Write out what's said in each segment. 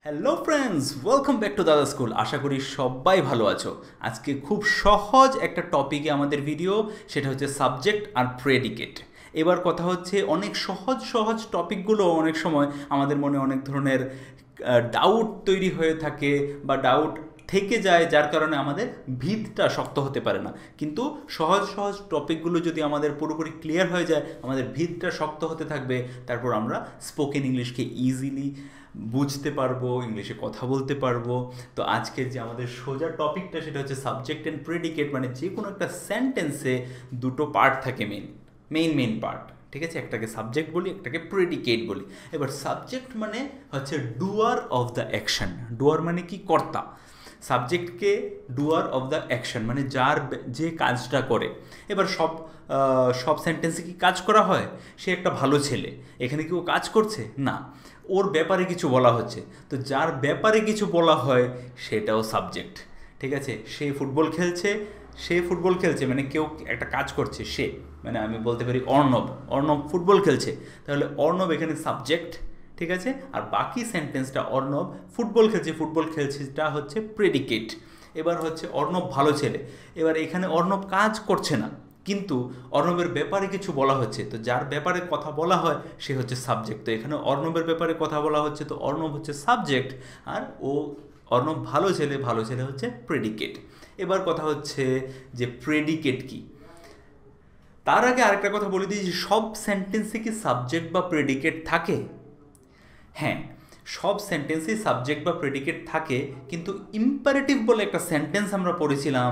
Hello friends, welcome back to দাদা school. আশা করি সবাই ভালো আছো। আজকে খুব সহজ একটা টপিকে আমাদের ভিডিও, সেটা হচ্ছে সাবজেক্ট আর প্রেডিকেট। এবার কথা হচ্ছে অনেক সহজ সহজ টপিকগুলো অনেক সময় আমাদের মনে অনেক ধরনের ডাউট তৈরি হয়ে থাকে বা ডাউট থেকে যায়, যার কারণে আমাদের ভিতটা শক্ত হতে পারে না। কিন্তু সহজ সহজ টপিকগুলো যদি আমাদের পুরোপুরি ক্লিয়ার হয়ে যায়, আমাদের ভিতটা শক্ত হতে থাকবে। তারপর আমরা স্পোকেন ইংলিশকে ইজিলি বুঝতে পারবো, ইংলিশে কথা বলতে পারবো। তো আজকের যে আমাদের সোজা টপিকটা, সেটা হচ্ছে সাবজেক্ট অ্যান্ড প্রেডিকেট। মানে যে কোনো একটা সেন্টেন্সে দুটো পার্ট থাকে, মেইন পার্ট, ঠিক আছে? একটাকে সাবজেক্ট বলি, একটাকে প্রেডিকেট বলি। এবার সাবজেক্ট মানে হচ্ছে ডুয়ার অফ দ্য অ্যাকশন। ডুয়ার মানে কি? কর্তা। সাবজেক্টকে ডুয়ার অফ দ্য অ্যাকশন মানে যে কাজটা করে। এবার সব সেন্টেন্সে কি কাজ করা হয়? সে একটা ভালো ছেলে, এখানে কি ও কাজ করছে? না, ওর ব্যাপারে কিছু বলা হচ্ছে। তো যার ব্যাপারে কিছু বলা হয় সেটাও সাবজেক্ট, ঠিক আছে? সে ফুটবল খেলছে মানে কেউ একটা কাজ করছে, সে মানে আমি বলতে পারি অর্ণব ফুটবল খেলছে, তাহলে অর্ণব এখানে সাবজেক্ট, ঠিক আছে? আর বাকি সেন্টেন্সটা অর্ণব ফুটবল খেলছেটা হচ্ছে প্রেডিকেট। এবার হচ্ছে অর্ণব ভালো ছেলে, এবার এখানে অর্ণব কাজ করছে না, কিন্তু অর্ণবের ব্যাপারে কিছু বলা হচ্ছে, তো যার ব্যাপারে কথা বলা হয় সে হচ্ছে সাবজেক্ট। তো এখানে অর্ণবের ব্যাপারে কথা বলা হচ্ছে, তো অর্ণব হচ্ছে সাবজেক্ট, আর অর্ণব ভালো ছেলে হচ্ছে প্রেডিকেট। এবার কথা হচ্ছে যে প্রেডিকেট কি। তার আগে আরেকটা কথা বলে দিই যে সব সেন্টেন্সে কি সাবজেক্ট বা প্রেডিকেট থাকে? হ্যাঁ, সব সেন্টেন্সেই সাবজেক্ট বা প্রেডিকেট থাকে, কিন্তু ইম্পারেটিভ বলে একটা সেন্টেন্স আমরা পড়েছিলাম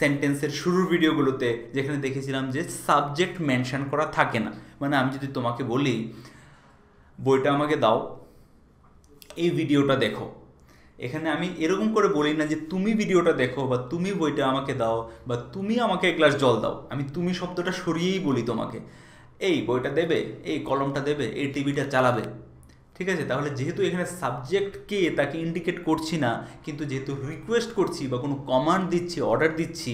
সেন্টেন্সের শুরুর ভিডিওগুলোতে, যেখানে দেখেছিলাম যে সাবজেক্ট মেনশন করা থাকে না। মানে আমি যদি তোমাকে বলি বইটা আমাকে দাও, এই ভিডিওটা দেখো, এখানে আমি এরকম করে বলি না যে তুমি ভিডিওটা দেখো বা তুমি বইটা আমাকে দাও বা তুমি আমাকে এক গ্লাস জল দাও। আমি তুমি শব্দটা সরিয়েই বলি তোমাকে, এই বইটা দেবে, এই কলমটা দেবে, এই টিভিটা চালাবে, ঠিক আছে? তাহলে যেহেতু এখানে সাবজেক্ট কে তাকে ইন্ডিকেট করছি না, কিন্তু যেহেতু রিকোয়েস্ট করছি বা কোনো কমান্ড দিচ্ছি, অর্ডার দিচ্ছি,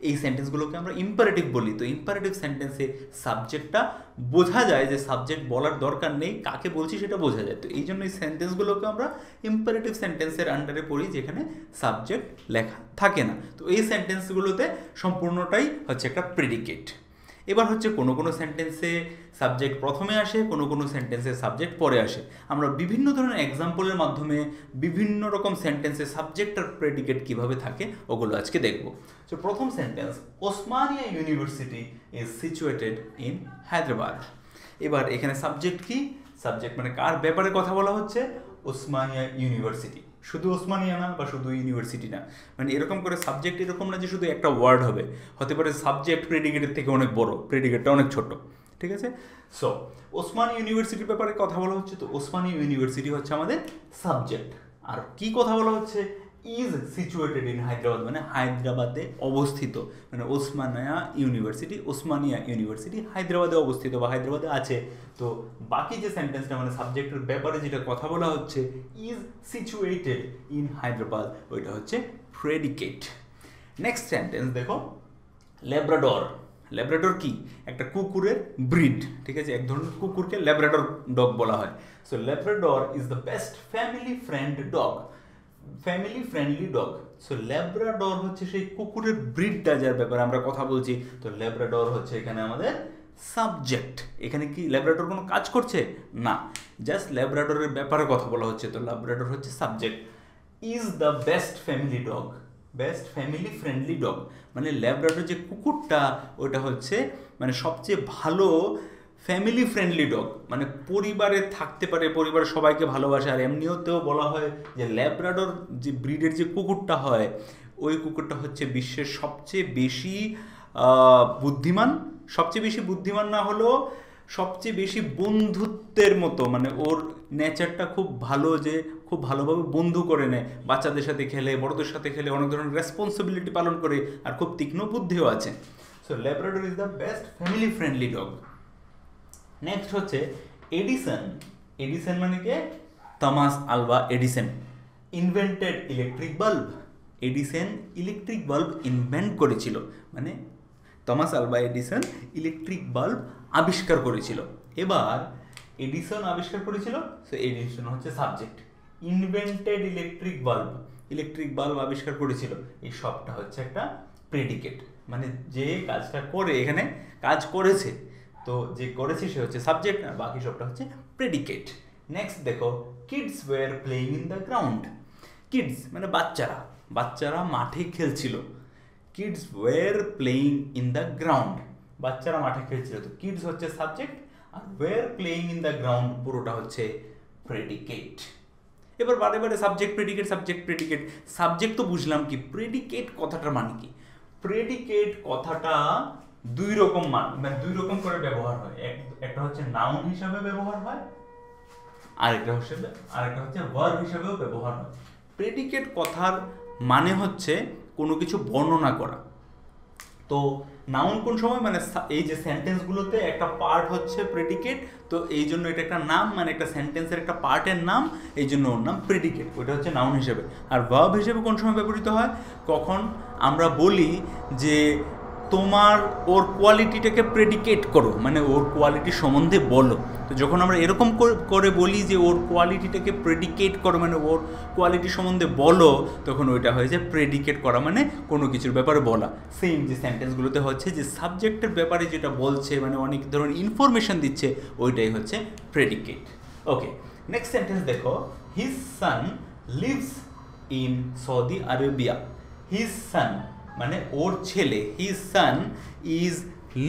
এই সেন্টেন্সগুলোকে আমরা ইম্পারেটিভ বলি। তো ইম্পারেটিভ সেন্টেন্সে সাবজেক্টটা বোঝা যায়, যে সাবজেক্ট বলার দরকার নেই, কাকে বলছি সেটা বোঝা যায়। তো এই জন্য এই সেন্টেন্সগুলোকে আমরা ইম্পারেটিভ সেন্টেন্সের আন্ডারে পড়ি, যেখানে সাবজেক্ট লেখা থাকে না। তো এই সেন্টেন্সগুলোতে সম্পূর্ণটাই হচ্ছে একটা প্রেডিকেট। এবার হচ্ছে কোনো কোনো সেন্টেন্সে সাবজেক্ট প্রথমে আসে, কোনো কোনো সেন্টেন্সে সাবজেক্ট পরে আসে। আমরা বিভিন্ন ধরনের এক্সাম্পলের মাধ্যমে বিভিন্ন রকম সেন্টেন্সে সাবজেক্ট আর প্রেডিকেট কীভাবে থাকে ওগুলো আজকে দেখব। তো প্রথম sentence, Osmania university is situated in Hyderabad. এবার এখানে সাবজেক্ট কি? সাবজেক্ট মানে কার ব্যাপারে কথা বলা হচ্ছে? ওসমানিয়া ইউনিভার্সিটি। শুধু ওসমানিয়া না বা শুধু ইউনিভার্সিটি না, মানে এরকম করে সাবজেক্ট এরকম না যে শুধু একটা ওয়ার্ড হবে, হতে পারে সাবজেক্ট প্রেডিকেটের থেকে অনেক বড়, প্রেডিকেটটা অনেক ছোট, ঠিক আছে? সো ওসমানী ইউনিভার্সিটির ব্যাপারে কথা বলা হচ্ছে, তো ওসমানী ইউনিভার্সিটি হচ্ছে আমাদের সাবজেক্ট। আর কি কথা বলা হচ্ছে? ইজ সিচুয়েটেড ইন হায়দ্রাবাদ, মানে হায়দ্রাবাদে অবস্থিত, মানে ওসমানিয়া ইউনিভার্সিটি হায়দ্রাবাদে অবস্থিত বা হায়দ্রাবাদে আছে। তো বাকি যে সেন্টেন্সটা মানে সাবজেক্টের ব্যাপারে যেটা কথা বলা হচ্ছে, ইজ সিচুয়েটেড ইন হায়দ্রাবাদ, ওইটা হচ্ছে প্রেডিকেট। নেক্সট সেন্টেন্স দেখো, ল্যাব্রাডর। ল্যাব্রাডর কি? একটা কুকুরের ব্রিড, ঠিক আছে? এক ধরনের কুকুরকে ল্যাব্রাডর ডগ বলা হয়। So Labrador is the best family friendly dog. So Labrador হচ্ছে সেই কুকুরের ব্রিডটা যার ব্যাপারে আমরা কথা বলছি। তো ল্যাব্রাডর হচ্ছে এখানে আমাদের সাবজেক্ট। এখানে কি ল্যাব্রাডর কোনো কাজ করছে? না, জাস্ট ল্যাব্রাডরের ব্যাপারে কথা বলা হচ্ছে, তো ল্যাব্রাডর হচ্ছে subject. Is the best family friendly dog, মানে ল্যাব্রাডর যে কুকুরটা ওটা হচ্ছে মানে সবচেয়ে ভালো ফ্যামিলি ফ্রেন্ডলি ডগ, মানে পরিবারে থাকতে পারে, পরিবারের সবাইকে ভালোবাসে। আর এমনিতেও বলা হয় যে ল্যাব্রাডর যে ব্রিডের যে কুকুরটা হয়, ওই কুকুরটা হচ্ছে বিশ্বের সবচেয়ে বেশি বুদ্ধিমান, না হলেও সবচেয়ে বেশি বন্ধুত্বের মতো, মানে ওর নেচারটা খুব ভালো, যে খুব ভালোভাবে বন্ধু করে নেয়, বাচ্চাদের সাথে খেলে, বড়দের সাথে খেলে, অনেক ধরনের রেসপন্সিবিলিটি পালন করে, আর খুব তীক্ষ্ণ বুদ্ধিও আছে। So Labrador is the best family friendly dog. Next হচ্ছে এডিসন মানে কে? Thomas Alva Edison invented electric bulb. Edison electric bulb invent করেছিল, মানে Thomas Alva Edison electric bulb আবিষ্কার করেছিল। এবার এডিসন আবিষ্কার করেছিল, সো এডিসন হচ্ছে সাবজেক্ট। ইনভেন্টেড ইলেকট্রিক বাল্ব আবিষ্কার করেছিল, এই সবটা হচ্ছে একটা প্রেডিকেট, মানে যে কাজটা করে এখানে কাজ করেছে, তো যে করেছে সে হচ্ছে সাবজেক্ট আর বাকি সবটা হচ্ছে প্রেডিকেট। নেক্সট দেখো, kids were playing in the ground. Kids মানে বাচ্চারা মাঠে খেলছিল। Kids were playing in the ground, বাচ্চারা মাঠে খেলছিল, তো কিডস হচ্ছে সাবজেক্ট আর were playing in the ground পুরোটা হচ্ছে প্রেডিকেট। এবার বারে বারে সাবজেক্ট প্রেডিকেট, সাবজেক্ট তো বুঝলাম কি, প্রেডিকেট কথাটার মানে কি? প্রেডিকেট কথাটা দুই রকম মানে দুই রকম করে ব্যবহার হয়, একটা হচ্ছে নাউন হিসাবে ব্যবহার হয়, আরেকটা হচ্ছে ভার্ব হিসাবেও ব্যবহার হয়। প্রেডিকেট কথার মানে হচ্ছে কোনো কিছু বর্ণনা করা। তো নাউন কোন সময়, মানে এই যে সেন্টেন্সগুলোতে একটা পার্ট হচ্ছে প্রেডিকেট, তো এই জন্য এটা একটা নাম, মানে একটা সেন্টেন্সের একটা পার্টের নাম, এই জন্য ওর নাম প্রেডিকেট, ওইটা হচ্ছে নাউন হিসেবে। আর ভার্ব হিসেবে কোন সময় ব্যবহৃত হয়? কখন আমরা বলি যে তোমার ওর কোয়ালিটিটাকে প্রেডিকেট করো, মানে ওর কোয়ালিটি সম্বন্ধে বলো। তো যখন আমরা এরকম করে বলি যে ওর কোয়ালিটিটাকে প্রেডিকেট করো, মানে ওর কোয়ালিটি সম্বন্ধে বলো, তখন ওইটা হয়ে যায় প্রেডিকেট করা, মানে কোনো কিছুর ব্যাপারে বলা। সেম যে সেন্টেন্সগুলোতে হচ্ছে যে সাবজেক্টের ব্যাপারে যেটা বলছে, মানে অনেক ধরনের ইনফরমেশন দিচ্ছে, ওইটাই হচ্ছে প্রেডিকেট। ওকে, নেক্সট সেন্টেন্স দেখো, his son leaves in Saudi আরবিয়া। His son মানে ওর ছেলে, his son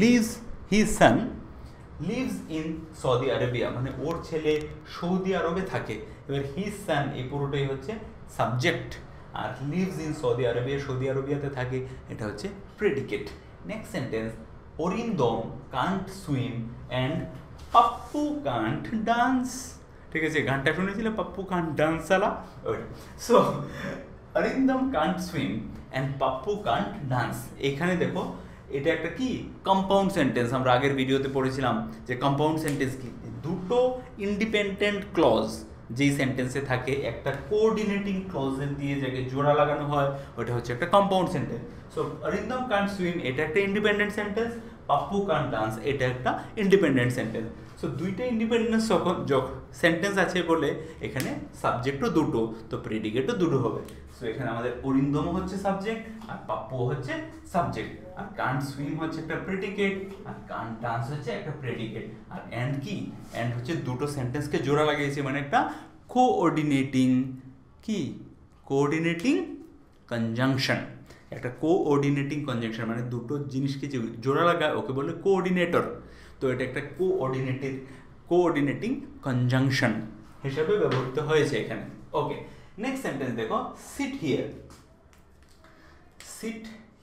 leaves in Saudi আরবিয়া, মানে ওর ছেলে সৌদি আরবে থাকে। এবার হিজ সান এই পুরোটাই হচ্ছে সাবজেক্ট, আর lives in Saudi Arabia, Saudi আরবিয়াতে থাকে, এটা হচ্ছে predicate. Next sentence, Arindam can't swim and Pappu can't dance. ঠিক আছে, গানটা শুনেছিলে, পাপ্পু কান্ট ডান্স সালা, ওইটা। So Arindam can't swim and Pappu can't dance, এখানে দেখো এটা একটা কি কম্পাউন্ড সেন্টেন্স। আমরা আগের ভিডিওতে পড়েছিলাম যে কম্পাউন্ড সেন্টেন্স কি, দুটো ইন্ডিপেন্ডেন্ট ক্লজ যেই সেন্টেন্সে থাকে, একটা কোঅর্ডিনেটিং ক্লজের দিয়ে যাকে জোড়া লাগানো হয়, ওটা হচ্ছে একটা compound sentence. So Arindam can't swim এটা একটা independent sentence, Pappu can't dance এটা একটা ইন্ডিপেন্ডেন্ট সেন্টেন্স। সো দুইটা ইন্ডিপেন্ডেন্স যখন সেন্টেন্স আছে বলে এখানে সাবজেক্টও দুটো, তো প্রেডিকেটও দুটো হবে। সো এখানে আমাদের অরিন্দমও হচ্ছে সাবজেক্ট আর পাপ্পুও হচ্ছে সাবজেক্ট, আর কান্ট সুইম হচ্ছে একটা প্রেডিকেট আর কান্ট ডান্স হচ্ছে একটা প্রেডিকেট। আর অ্যান্ড কি, অ্যান্ড হচ্ছে দুটো সেন্টেন্সকে জোড়া লাগিয়েছে, মানে একটা কোঅর্ডিনেটিং কনজাংশন, একটা কোঅর্ডিনেটিং কনজাংশন, মানে দুটো জিনিসকে যে জোড়া লাগায় ওকে বলে কোঅর্ডিনেটর। তো এটা একটা কোঅর্ডিনেটিং কনজাংশন হিসাবে ব্যবহৃত হয়েছে এখানে। ওকে, নেক্সট সেন্টেন্স দেখো, সিট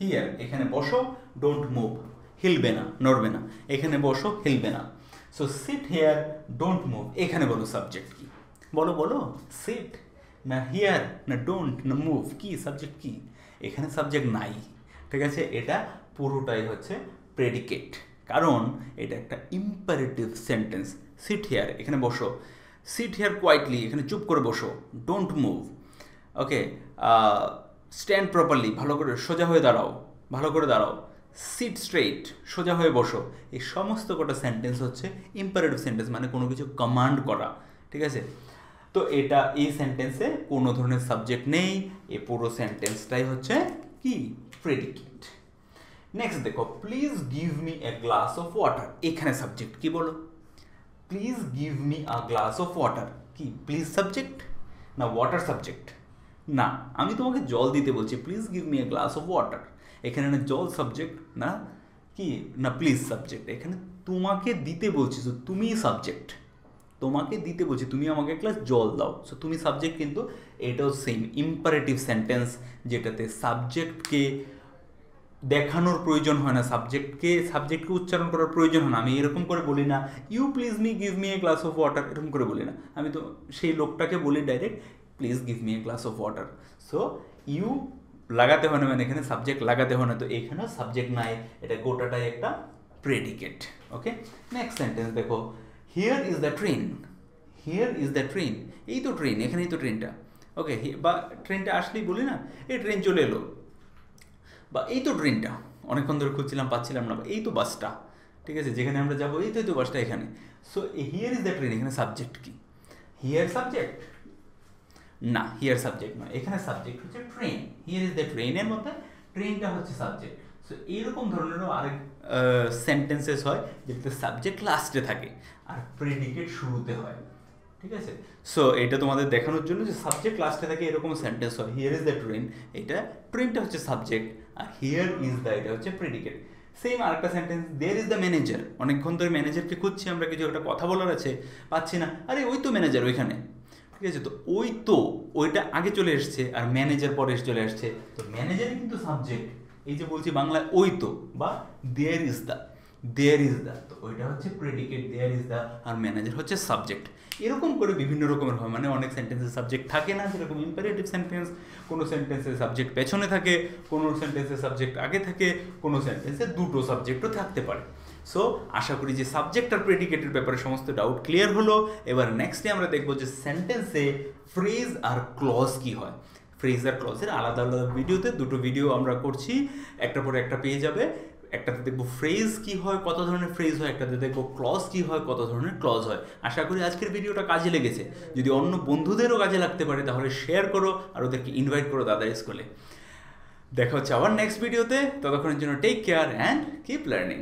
হিয়ার, এখানে বসো, ডোন্ট মুভ, হিলবে না, নড়বে না, এখানে বসো, হিলবে না। So sit here don't move, এখানে বলো সাবজেক্ট কি, বলো সিট না হিয়ার না ডোন্ট না মুভ, কি সাবজেক্ট কি? এখানে সাবজেক্ট নাই, ঠিক আছে, এটা পুরোটাই হচ্ছে প্রেডিকেট, কারণ এটা একটা ইম্পারেটিভ সেন্টেন্স। সিট হিয়ার, এখানে বসো, সিট হিয়ার কোয়াইটলি, এখানে চুপ করে বসো, don't move. Okay, stand properly, ভালো করে সোজা হয়ে দাঁড়াও, ভালো করে দাঁড়াও, সিট স্ট্রেইট, সোজা হয়ে বসো। এই সমস্ত কটা সেন্টেন্স হচ্ছে ইম্পারেটিভ সেন্টেন্স, মানে কোনো কিছু কমান্ড করা, ঠিক আছে। তো এটা এই সেন্টেন্সে কোনো ধরনের সাবজেক্ট নেই, এই পুরো সেন্টেন্সটাই হচ্ছে কি প্রেডিকেট। নেক্সট দেখো, please give me a glass of water, এখানে সাবজেক্ট কি বলো? Please give me a glass of water, কি প্লিজ সাবজেক্ট না ওয়াটার সাবজেক্ট? না, আমি তোমাকে জল দিতে বলছি, please give me a glass of water, এখানে না জল সাবজেক্ট না কি না প্লিজ সাবজেক্ট, এখানে তোমাকে দিতে বলছি, তো তুমি সাবজেক্ট, তোমাকে দিতে বলছি, তুমি আমাকে এক গ্লাস জল দাও, সো তুমি সাবজেক্ট। কিন্তু এটাও সেম ইম্পারেটিভ সেন্টেন্স, যেটাতে সাবজেক্টকে দেখানোর প্রয়োজন হয় না, সাবজেক্টকে উচ্চারণ করার প্রয়োজন হয় না। আমি এরকম করে বলি না, you please me give me a glass of water, এরকম করে বলি না, আমি তো সেই লোকটাকে বলি direct please give me a glass of water. So you লাগাতে হয় না, মানে এখানে সাবজেক্ট লাগাতে হয় না, তো এখানেও সাবজেক্ট নাই, এটা গোটাটাই একটা প্রেডিকেট। ওকে, নেক্সট সেন্টেন্স দেখো, হিয়ার ইজ দ্য ট্রেন, এই তো ট্রেন, এখানেই তো ট্রেনটা। ওকে, বা ট্রেনটা আসলেই বলি না এই ট্রেন চলে এলো, বা এই তো ট্রেনটা, অনেকক্ষণ ধরে খুঁজছিলাম পাচ্ছিলাম না, বা এই তো বাসটা, ঠিক আছে, যেখানে আমরা যাবো এই তো বাসটা এখানে। So here is the train, এখানে সাবজেক্ট কি? হিয়ার সাবজেক্ট না, হিয়ার সাবজেক্ট নয়, এখানে সাবজেক্ট হচ্ছে ট্রেন। হিয়ার ইজ দ্য ট্রেনের মধ্যে ট্রেনটা হচ্ছে সাবজেক্ট। সো এইরকম ধরনেরও আরেক সেন্টেন্সেস হয় যেটাতে সাবজেক্ট লাস্টে থাকে আর প্রেডিকেট শুরুতে হয়, ঠিক আছে? সো এটা তোমাদের দেখানোর জন্য যে সাবজেক্ট লাস্টে থাকে এরকম সেন্টেন্স হয়। হিয়ার ইজ দ্য ট্রেন, এটা ট্রেনটা হচ্ছে সাবজেক্ট, আর হিয়ার ইজ দ্য এটা হচ্ছে প্রেডিকেট। সেম আরেকটা sentence, there is the manager. অনেকক্ষণ ধরে ম্যানেজারকে খুঁজছি আমরা, কিছু একটা কথা বলার আছে, পাচ্ছি না, আরে ওই তো ম্যানেজার ওইখানে, ঠিক আছে? তো ওই তো ওইটা আগে চলে এসছে আর ম্যানেজার পরে চলে আসছে, তো ম্যানেজারই কিন্তু সাবজেক্ট। এই যে বলছি বাংলায় ওই তো বা there is the, there is the, তো ওইটা হচ্ছে প্রেডিকেট, দেয়ার ইজ দ্য, আর ম্যানেজার হচ্ছে সাবজেক্ট। এরকম করে বিভিন্ন রকমের হয়, মানে অনেক সেন্টেন্সের সাবজেক্ট থাকে না, যেরকম ইম্পারেটিভ সেন্টেন্স, কোনো সেন্টেন্সের সাবজেক্ট পেছনে থাকে, কোনো সেন্টেন্সের সাবজেক্ট আগে থাকে, কোনো সেন্টেন্সে দুটো সাবজেক্টও থাকতে পারে। সো আশা করি যে সাবজেক্ট আর প্রেডিকেটের ব্যাপারে সমস্ত ডাউট ক্লিয়ার হলো। এবার নেক্সটে আমরা দেখবো যে সেন্টেন্সে ফ্রেজ আর ক্লজ কি হয়। ফ্রেজ আর ক্লজের আলাদা আলাদা ভিডিওতে, দুটো ভিডিও আমরা করছি, একটা পরে একটা পেয়ে যাবে। একটাতে দেখবো ফ্রেজ কি হয়, কত ধরনের ফ্রেজ হয়, একটাতে দেখবো ক্লজ কি হয়, কত ধরনের ক্লজ হয়। আশা করি আজকের ভিডিওটা কাজে লেগেছে। যদি অন্য বন্ধুদেরও কাজে লাগতে পারে তাহলে শেয়ার করো আর ওদেরকে ইনভাইট করো দাদার স্কুলে। দেখা হচ্ছে আবার নেক্সট ভিডিওতে, ততক্ষণের জন্য take care and keep learning.